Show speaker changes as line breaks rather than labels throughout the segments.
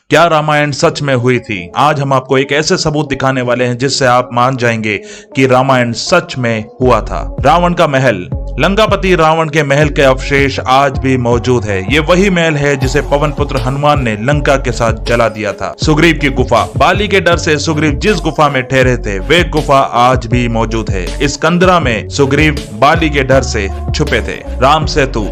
क्या रामायण सच में हुई थी? आज हम आपको एक ऐसे सबूत दिखाने वाले हैं जिससे आप मान जाएंगे कि रामायण सच में हुआ था। रावण का महल। लंकापति रावण के महल के अवशेष आज भी मौजूद है। ये वही महल है जिसे पवन पुत्र हनुमान ने लंका के साथ जला दिया था। सुग्रीव की गुफा। बाली के डर से सुग्रीव जिस गुफा में ठहरे थे वे गुफा आज भी मौजूद है। इस कंदरा में सुग्रीव बाली के डर से छुपे थे। राम सेतु।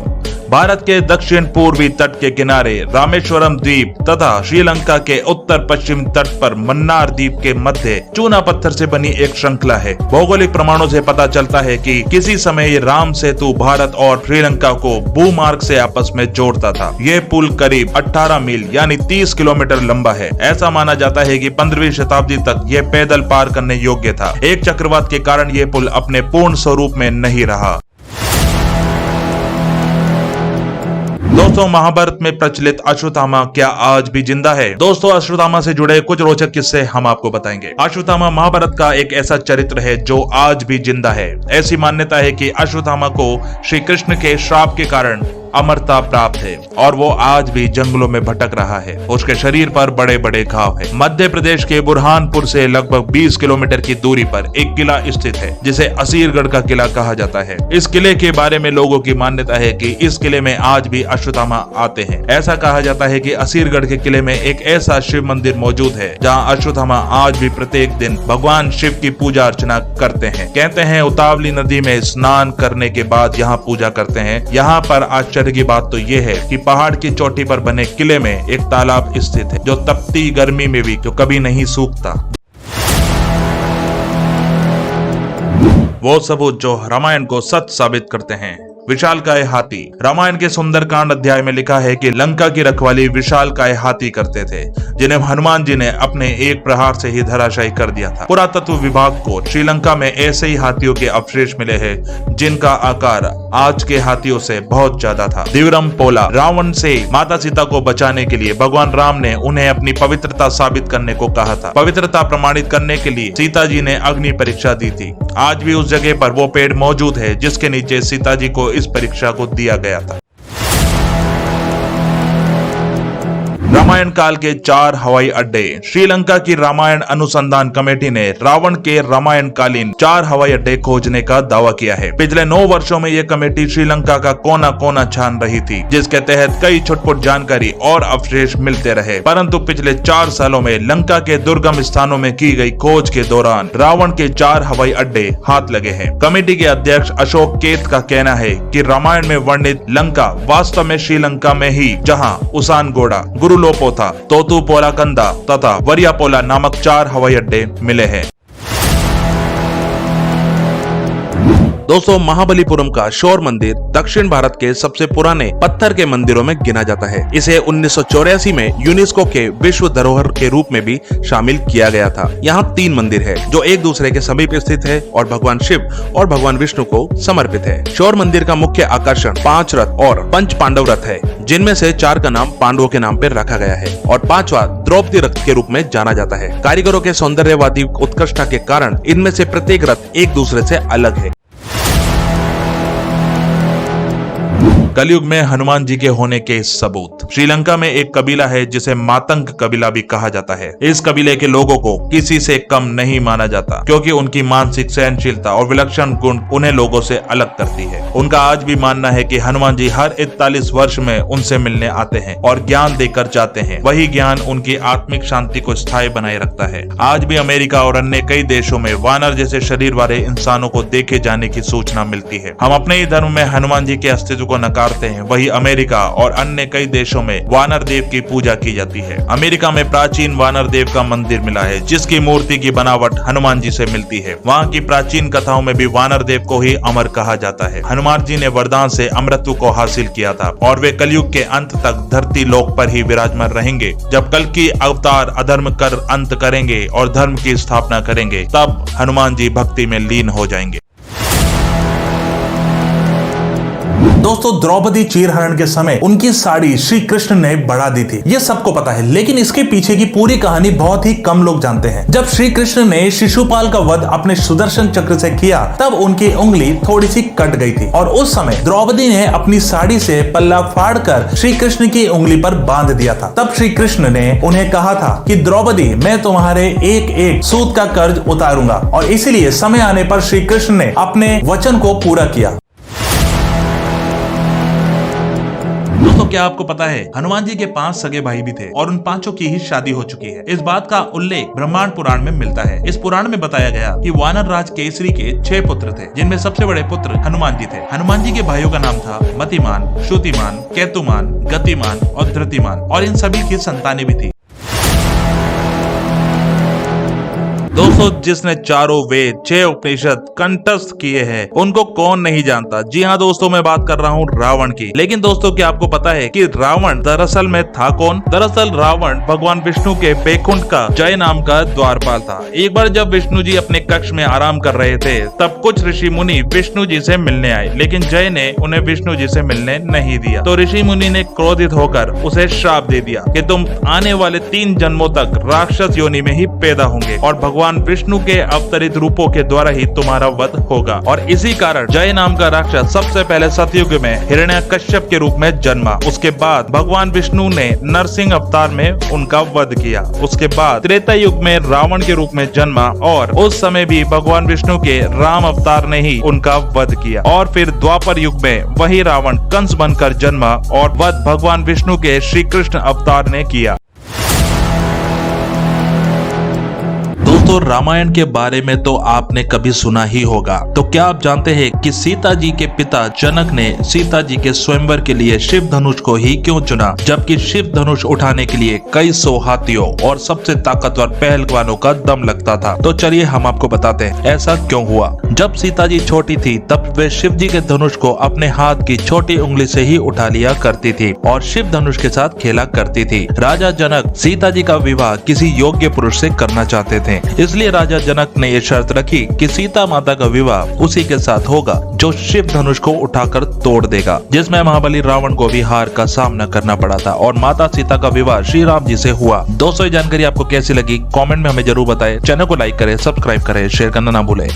भारत के दक्षिण पूर्वी तट के किनारे रामेश्वरम द्वीप तथा श्रीलंका के उत्तर पश्चिम तट पर मन्नार द्वीप के मध्य चूना पत्थर से बनी एक श्रृंखला है। भौगोलिक प्रमाणों से पता चलता है कि किसी समय ये राम सेतु भारत और श्रीलंका को भूमार्ग से आपस में जोड़ता था। ये पुल करीब 18 मील यानी 30 किलोमीटर लंबा है। ऐसा माना जाता है कि 15वीं शताब्दी तक ये पैदल पार करने योग्य था। एक चक्रवात के कारण ये पुल अपने पूर्ण स्वरूप में नहीं रहा। दोस्तों, महाभारत में प्रचलित अश्वत्थामा क्या आज भी जिंदा है? दोस्तों, अश्वत्थामा से जुड़े कुछ रोचक किस्से हम आपको बताएंगे। अश्वत्थामा महाभारत का एक ऐसा चरित्र है जो आज भी जिंदा है। ऐसी मान्यता है कि अश्वत्थामा को श्री कृष्ण के श्राप के कारण अमरता प्राप्त है और वो आज भी जंगलों में भटक रहा है। उसके शरीर पर बड़े बड़े घाव है। मध्य प्रदेश के बुरहानपुर से लगभग 20 किलोमीटर की दूरी पर एक किला स्थित है जिसे असीरगढ़ का किला कहा जाता है। इस किले के बारे में लोगों की मान्यता है कि इस किले में आज भी अश्वत्थामा आते हैं। ऐसा कहा जाता है कि असीरगढ़ के किले में एक ऐसा शिव मंदिर मौजूद है जहाँ अश्वत्थामा आज भी प्रत्येक दिन भगवान शिव की पूजा अर्चना करते हैं। कहते हैं उतावली नदी में स्नान करने के बाद यहाँ पूजा करते हैं। यहाँ पर आश्चर्य की बात तो ये है कि पहाड़ की चोटी पर बने किले में एक तालाब स्थित है जो तपती गर्मी में भी कभी नहीं सूखता। वो सबूत जो रामायण को सच साबित करते हैं। विशालकाय हाथी। रामायण के सुंदरकांड अध्याय में लिखा है कि लंका की रखवाली विशालकाय हाथी करते थे जिन्हें हनुमान जी ने अपने एक प्रहार से ही धराशायी कर दिया था। पुरातत्व विभाग को श्रीलंका में ऐसे ही हाथियों के अवशेष मिले हैं जिनका आकार आज के हाथियों से बहुत ज्यादा था। दिव्रम पोला। रावण से माता सीता को बचाने के लिए भगवान राम ने उन्हें अपनी पवित्रता साबित करने को कहा था। पवित्रता प्रमाणित करने के लिए सीता जी ने अग्नि परीक्षा दी थी। आज भी उस जगह पर वो पेड़ मौजूद है जिसके नीचे सीता जी को इस परीक्षा को दिया गया था। रामायण काल के 4 हवाई अड्डे। श्रीलंका की रामायण अनुसंधान कमेटी ने रावण के रामायण कालीन 4 हवाई अड्डे खोजने का दावा किया है। पिछले 9 वर्षों में यह कमेटी श्रीलंका का कोना कोना छान रही थी जिसके तहत कई छुटपुट जानकारी और अवशेष मिलते रहे। परंतु पिछले 4 सालों में लंका के दुर्गम स्थानों में की गई खोज के दौरान रावण के 4 हवाई अड्डे हाथ लगे हैं। कमेटी के अध्यक्ष अशोक केत का कहना है कि रामायण में वर्णित लंका वास्तव में श्रीलंका में ही जहां उसानगोड़ा, गुरुलोपोथा, तोतुपोलाकंदा तथा वरियापोला नामक 4 हवाई अड्डे मिले हैं। दोस्तों, महाबलीपुरम का शोर मंदिर दक्षिण भारत के सबसे पुराने पत्थर के मंदिरों में गिना जाता है। इसे 1984 में यूनेस्को के विश्व धरोहर के रूप में भी शामिल किया गया था। यहाँ 3 मंदिर है जो एक दूसरे के समीप स्थित है और भगवान शिव और भगवान विष्णु को समर्पित है। शोर मंदिर का मुख्य आकर्षण 5 रथ और पंच पांडव रथ है जिनमें से 4 का नाम पांडवों के नाम पर रखा गया है और 5वां द्रौपदी रथ के रूप में जाना जाता है। कारीगरों के सौंदर्यवादी उत्कृष्टता के कारण इनमें से प्रत्येक रथ एक दूसरे से अलग है। कलयुग में हनुमान जी के होने के सबूत। श्रीलंका में एक कबीला है जिसे मातंग कबीला भी कहा जाता है। इस कबीले के लोगों को किसी से कम नहीं माना जाता क्योंकि उनकी मानसिक सहनशीलता और विलक्षण गुण उन्हें लोगों से अलग करती है। उनका आज भी मानना है कि हनुमान जी हर 41 वर्ष में उनसे मिलने आते हैं और ज्ञान देकर जाते हैं। वही ज्ञान उनकी आत्मिक शांति को स्थायी बनाए रखता है। आज भी अमेरिका और अन्य कई देशों में वानर जैसे शरीर वाले इंसानों को देखे जाने की सूचना मिलती है। हम अपने ही धर्म में हनुमान जी के अस्तित्व को नकारते हैं, वही अमेरिका और अन्य कई देशों में वानर देव की पूजा की जाती है। अमेरिका में प्राचीन वानर देव का मंदिर मिला है जिसकी मूर्ति की बनावट हनुमान जी से मिलती है। वहाँ की प्राचीन कथाओं में भी वानर देव को ही अमर कहा जाता है। हनुमान जी ने वरदान से अमरत्व को हासिल किया था और वे कलयुग के अंत तक धरती लोक पर ही विराजमान रहेंगे। जब कल की अवतार अधर्म कर अंत करेंगे और धर्म की स्थापना करेंगे तब हनुमान जी भक्ति में लीन हो जाएंगे।
दोस्तों द्रौपदी चीरहरण के समय उनकी साड़ी श्री कृष्ण ने बढ़ा दी थी, ये सबको पता है, लेकिन इसके पीछे की पूरी कहानी बहुत ही कम लोग जानते हैं। जब श्री कृष्ण ने शिशुपाल का वध अपने सुदर्शन चक्र से किया तब उनकी उंगली थोड़ी सी कट गई थी और उस समय द्रौपदी ने अपनी साड़ी से पल्ला फाड़कर श्री कृष्ण की उंगली पर बांध दिया था। तब श्री कृष्ण ने उन्हें कहा था कि द्रौपदी मैं तुम्हारे एक एक सूत का कर्ज उतारूंगा, और इसीलिए समय आने पर श्री कृष्ण ने अपने वचन को पूरा किया।
दोस्तों क्या आपको पता है हनुमान जी के 5 सगे भाई भी थे और उन 5 की ही शादी हो चुकी है। इस बात का उल्लेख ब्रह्मांड पुराण में मिलता है। इस पुराण में बताया गया कि वानर राज केसरी के 6 पुत्र थे, जिनमें सबसे बड़े पुत्र हनुमान जी थे। हनुमान जी के भाइयों का नाम था मतिमान, श्रुतिमान, केतुमान, गतिमान और धृतिमान, और इन सभी की संतानें भी थी। दोस्तों जिसने चारों वेद 6 उपनिषद कंठस्थ किए हैं उनको कौन नहीं जानता। जी हाँ दोस्तों, मैं बात कर रहा हूँ रावण की। लेकिन दोस्तों क्या आपको पता है कि रावण दरअसल में था कौन? दरअसल रावण भगवान विष्णु के बैकुंठ का जय नाम का द्वारपाल था। एक बार जब विष्णु जी अपने कक्ष में आराम कर रहे थे तब कुछ ऋषि मुनि विष्णु जी से मिलने आए, लेकिन जय ने उन्हें विष्णु जी से मिलने नहीं दिया। तो ऋषि मुनि ने क्रोधित होकर उसे श्राप दे दिया कि तुम आने वाले 3 जन्मों तक राक्षस योनि में ही पैदा होंगे और भगवान विष्णु के अवतरित रूपों के द्वारा ही तुम्हारा वध होगा। और इसी कारण जय नाम का राक्षस सबसे पहले सतयुग में हिरण्यकश्यप के रूप में जन्मा। उसके बाद भगवान विष्णु ने नरसिंह अवतार में उनका वध किया। उसके बाद त्रेता युग में रावण के रूप में जन्मा और उस समय भी भगवान विष्णु के राम अवतार ने ही उनका वध किया। और फिर द्वापर युग में वही रावण कंस बनकर जन्मा और वध भगवान विष्णु के श्री कृष्ण अवतार ने किया। दोस्तों रामायण के बारे में तो आपने कभी सुना ही होगा, तो क्या आप जानते हैं कि सीता जी के पिता जनक ने सीता जी के स्वयंवर के लिए शिव धनुष को ही क्यों चुना, जबकि शिव धनुष उठाने के लिए कई 100 हाथियों और सबसे ताकतवर पहलवानों का दम लगता था। तो चलिए हम आपको बताते हैं ऐसा क्यों हुआ। जब सीता जी छोटी थी तब वे शिव जी के धनुष को अपने हाथ की छोटी उंगली से ही उठा लिया करती थी और शिव धनुष के साथ खेला करती थी। राजा जनक सीता जी का विवाह किसी योग्य पुरुष से करना चाहते थे, इसलिए राजा जनक ने यह शर्त रखी कि सीता माता का विवाह उसी के साथ होगा जो शिव धनुष को उठाकर तोड़ देगा, जिसमें महाबली रावण को भी हार का सामना करना पड़ा था और माता सीता का विवाह श्री राम जी से हुआ। दोस्तों ये जानकारी आपको कैसी लगी कमेंट में हमें जरूर बताएं। चैनल को लाइक करें, सब्सक्राइब करें, शेयर करना ना भूलें।